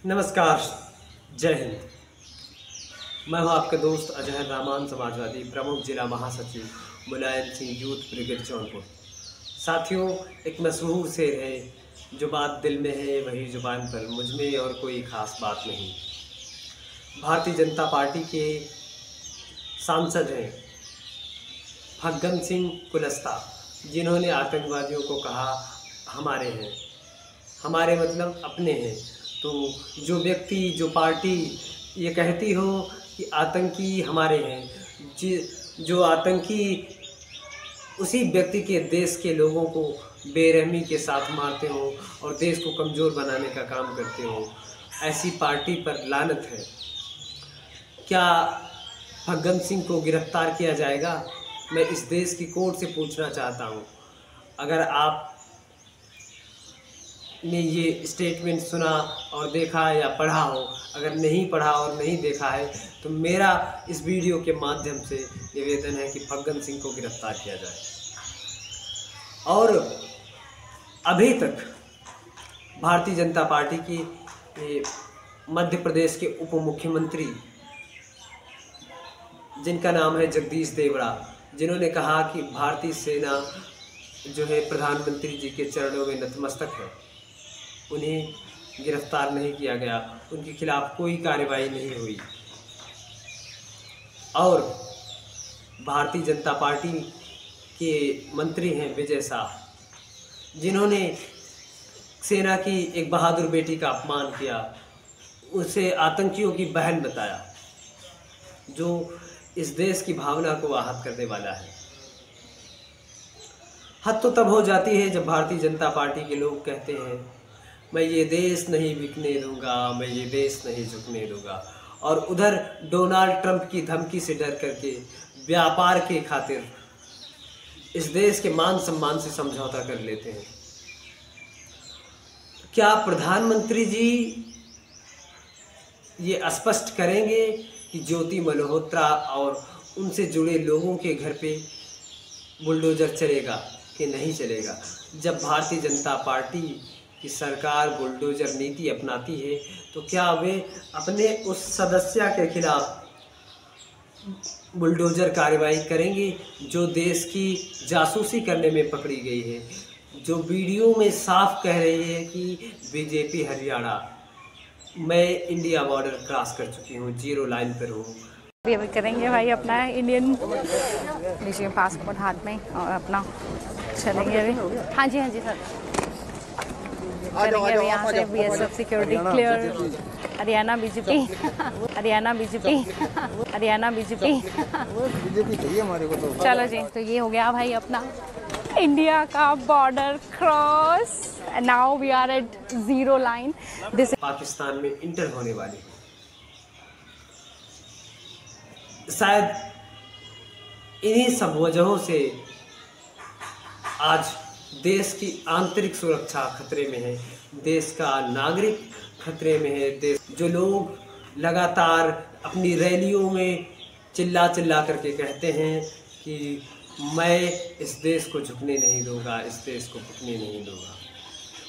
नमस्कार, जय हिंद। मैं हूं आपका दोस्त अजहर रहमान, समाजवादी, प्रमुख जिला महासचिव मुलायम सिंह यूथ ब्रिगेड जौनपुर। साथियों, एक मशहूर शेर है, जो बात दिल में है वही जुबान पर, मुझमें और कोई ख़ास बात नहीं। भारतीय जनता पार्टी के सांसद हैं फग्गन सिंह कुलस्ता, जिन्होंने आतंकवादियों को कहा हमारे हैं, हमारे मतलब अपने हैं। तो जो व्यक्ति, जो पार्टी ये कहती हो कि आतंकी हमारे हैं, जो आतंकी उसी व्यक्ति के देश के लोगों को बेरहमी के साथ मारते हो और देश को कमज़ोर बनाने का काम करते हो, ऐसी पार्टी पर लानत है। क्या फग्गन सिंह को गिरफ्तार किया जाएगा? मैं इस देश की कोर्ट से पूछना चाहता हूँ। अगर आप ने ये स्टेटमेंट सुना और देखा या पढ़ा हो, अगर नहीं पढ़ा और नहीं देखा है तो मेरा इस वीडियो के माध्यम से निवेदन है कि फग्गन सिंह को गिरफ्तार किया जाए। और अभी तक भारतीय जनता पार्टी की मध्य प्रदेश के उप मुख्यमंत्री, जिनका नाम है जगदीश देवड़ा, जिन्होंने कहा कि भारतीय सेना जो है प्रधानमंत्री जी के चरणों में नतमस्तक है, उन्हें गिरफ्तार नहीं किया गया, उनके खिलाफ कोई कार्रवाई नहीं हुई। और भारतीय जनता पार्टी के मंत्री हैं विजय शाह, जिन्होंने सेना की एक बहादुर बेटी का अपमान किया, उसे आतंकियों की बहन बताया, जो इस देश की भावना को आहत करने वाला है। हद तो तब हो जाती है जब भारतीय जनता पार्टी के लोग कहते हैं मैं ये देश नहीं बिकने दूंगा, मैं ये देश नहीं झुकने दूंगा, और उधर डोनाल्ड ट्रंप की धमकी से डर करके व्यापार के खातिर इस देश के मान सम्मान से समझौता कर लेते हैं। क्या प्रधानमंत्री जी ये स्पष्ट करेंगे कि ज्योति मल्होत्रा और उनसे जुड़े लोगों के घर पे बुलडोजर चलेगा कि नहीं चलेगा? जब भारतीय जनता पार्टी की सरकार बुलडोजर नीति अपनाती है तो क्या वे अपने उस सदस्य के खिलाफ बुलडोजर कार्रवाई करेंगे जो देश की जासूसी करने में पकड़ी गई है, जो वीडियो में साफ कह रही है कि बीजेपी हरियाणा, मैं इंडिया बॉर्डर क्रॉस कर चुकी हूँ, 0 लाइन पर हूँ। अभी करेंगे भाई अपना इंडियन, लीजिए पासपोर्ट हाथ में और अपना चलेंगे अभी। हाँ जी सर, करेंगे अभी यहाँ से BSF security clear. Haryana BJP, Haryana BJP, Haryana BJP चाहिए हमारे को तो। चलो जी, तो ये हो गया भाई अपना इंडिया का border cross. Now we are at 0 line. This Pakistan में इंटर होने वाली, शायद इन्हीं सब वजहों से आज देश की आंतरिक सुरक्षा खतरे में है, देश का नागरिक खतरे में है। जो लोग लगातार अपनी रैलियों में चिल्ला करके कहते हैं कि मैं इस देश को झुकने नहीं दूंगा, इस देश को झुकने नहीं दूंगा,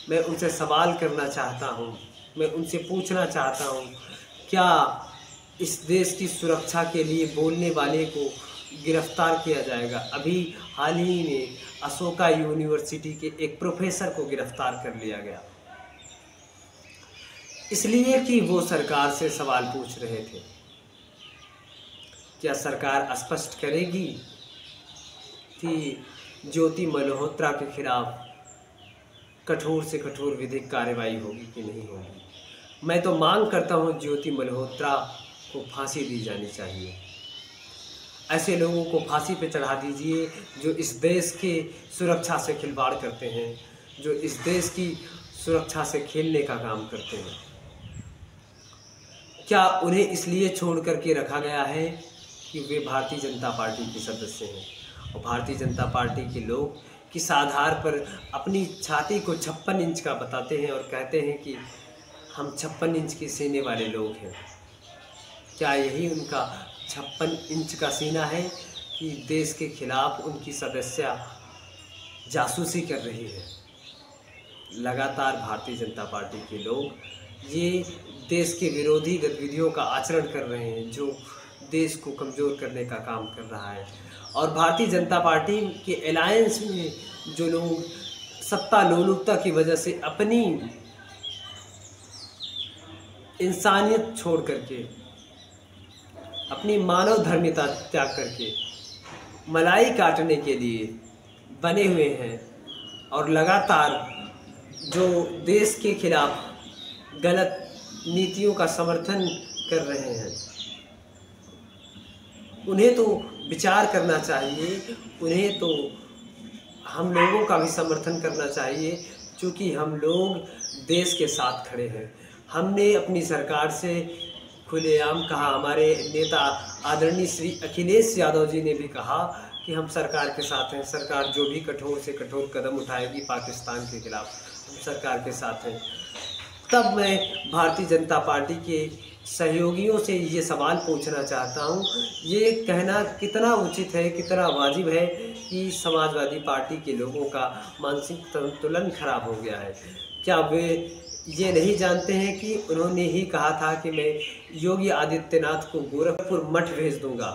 मैं उनसे सवाल करना चाहता हूं, मैं उनसे पूछना चाहता हूं, क्या इस देश की सुरक्षा के लिए बोलने वाले को गिरफ्तार किया जाएगा? अभी हाल ही में अशोका यूनिवर्सिटी के एक प्रोफेसर को गिरफ्तार कर लिया गया, इसलिए कि वो सरकार से सवाल पूछ रहे थे। क्या सरकार स्पष्ट करेगी कि ज्योति मल्होत्रा के खिलाफ कठोर से कठोर विधिक कार्रवाई होगी कि नहीं होगी? मैं तो मांग करता हूं ज्योति मल्होत्रा को फांसी दी जानी चाहिए। ऐसे लोगों को फांसी पे चढ़ा दीजिए जो इस देश के सुरक्षा से खिलवाड़ करते हैं, जो इस देश की सुरक्षा से खेलने का काम करते हैं। क्या उन्हें इसलिए छोड़ करके रखा गया है कि वे भारतीय जनता पार्टी के सदस्य हैं और भारतीय जनता पार्टी के लोग किस आधार पर अपनी छाती को 56 इंच का बताते हैं और कहते हैं कि हम 56 इंच के सीने वाले लोग हैं? क्या यही उनका 56 इंच का सीना है कि देश के खिलाफ उनकी सदस्य जासूसी कर रही है? लगातार भारतीय जनता पार्टी के लोग ये देश के विरोधी गतिविधियों का आचरण कर रहे हैं, जो देश को कमज़ोर करने का काम कर रहा है। और भारतीय जनता पार्टी के अलायंस में जो लोग सत्ता लोलुपता की वजह से अपनी इंसानियत छोड़ करके, अपनी मानव धर्मिता त्याग करके मलाई काटने के लिए बने हुए हैं और लगातार जो देश के खिलाफ गलत नीतियों का समर्थन कर रहे हैं, उन्हें तो विचार करना चाहिए, उन्हें तो हम लोगों का भी समर्थन करना चाहिए, क्योंकि हम लोग देश के साथ खड़े हैं। हमने अपनी सरकार से खुलेआम कहा, हमारे नेता आदरणीय श्री अखिलेश यादव जी ने भी कहा कि हम सरकार के साथ हैं, सरकार जो भी कठोर से कठोर कदम उठाएगी पाकिस्तान के खिलाफ, हम सरकार के साथ हैं। तब मैं भारतीय जनता पार्टी के सहयोगियों से ये सवाल पूछना चाहता हूँ, ये कहना कितना उचित है, कितना वाजिब है कि समाजवादी पार्टी के लोगों का मानसिक संतुलन खराब हो गया है। क्या वे ये नहीं जानते हैं कि उन्होंने ही कहा था कि मैं योगी आदित्यनाथ को गोरखपुर मठ भेज दूंगा?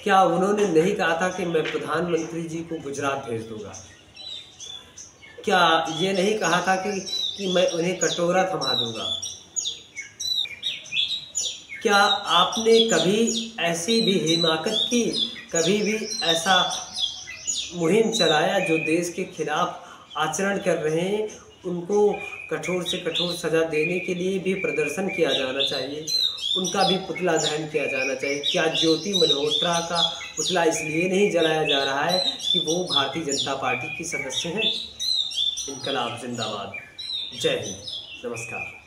क्या उन्होंने नहीं कहा था कि मैं प्रधानमंत्री जी को गुजरात भेज दूंगा? क्या ये नहीं कहा था कि मैं उन्हें कटोरा थमा दूंगा? क्या आपने कभी ऐसी भी हिमाकत की, कभी भी ऐसा मुहिम चलाया जो देश के खिलाफ आचरण कर रहे हैं उनको कठोर से कठोर सज़ा देने के लिए भी प्रदर्शन किया जाना चाहिए, उनका भी पुतला दहन किया जाना चाहिए? क्या ज्योति मल्होत्रा का पुतला इसलिए नहीं जलाया जा रहा है कि वो भारतीय जनता पार्टी की सदस्य हैं? इनकलाब जिंदाबाद। जय हिंद, नमस्कार।